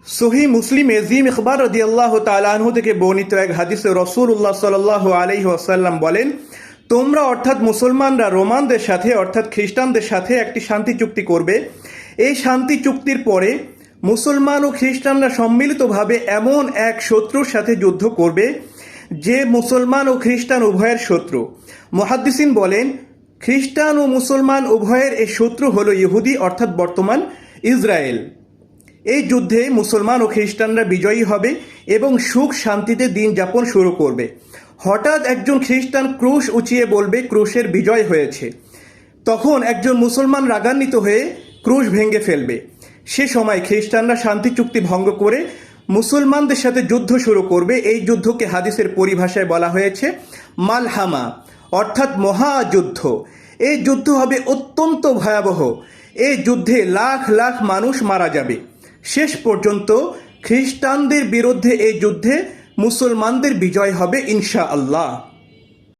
সহি মুসলিমে জিম ইখবার রাদিয়াল্লাহু তাআলা আনহু থেকে বর্ণিত এক হাদিসে রাসূলুল্লাহ সাল্লাল্লাহু আলাইহি ওয়াসাল্লাম বলেন, তোমরা অর্থাৎ মুসলমানরা রোমানদের সাথে অর্থাৎ খ্রিস্টানদের সাথে একটি শান্তি চুক্তি করবে। এই শান্তি চুক্তির পরে মুসলমান ও খ্রিস্টানরা সম্মিলিতভাবে এমন এক শত্রুর সাথে যুদ্ধ করবে যে মুসলমান ও খ্রিস্টান উভয়ের শত্রু। মুহাদ্দিসিন বলেন, খ্রিস্টান ও মুসলমান উভয়ের এই শত্রু হলো ইহুদি অর্থাৎ বর্তমান ইসরায়েল। এই যুদ্ধে মুসলমান ও খ্রিস্টানরা বিজয়ী হবে এবং সুখ শান্তিতে দিন যাপন শুরু করবে। হঠাৎ একজন খ্রিস্টান ক্রুশ উঁচিয়ে বলবে ক্রুশের বিজয় হয়েছে। তখন একজন মুসলমান রাগান্বিত হয়ে ক্রুশ ভেঙে ফেলবে। সে সময় খ্রিস্টানরা শান্তি চুক্তি ভঙ্গ করে মুসলমানদের সাথে যুদ্ধ শুরু করবে। এই যুদ্ধকে হাদিসের পরিভাষায় বলা হয়েছে মালহামা অর্থাৎ মহাযুদ্ধ। এই যুদ্ধ হবে অত্যন্ত ভয়াবহ। এই যুদ্ধে লাখ লাখ মানুষ মারা যাবে। শেষ পর্যন্ত খ্রিস্টানদের বিরুদ্ধে এই যুদ্ধে মুসলমানদের বিজয় হবে ইনশাআল্লাহ।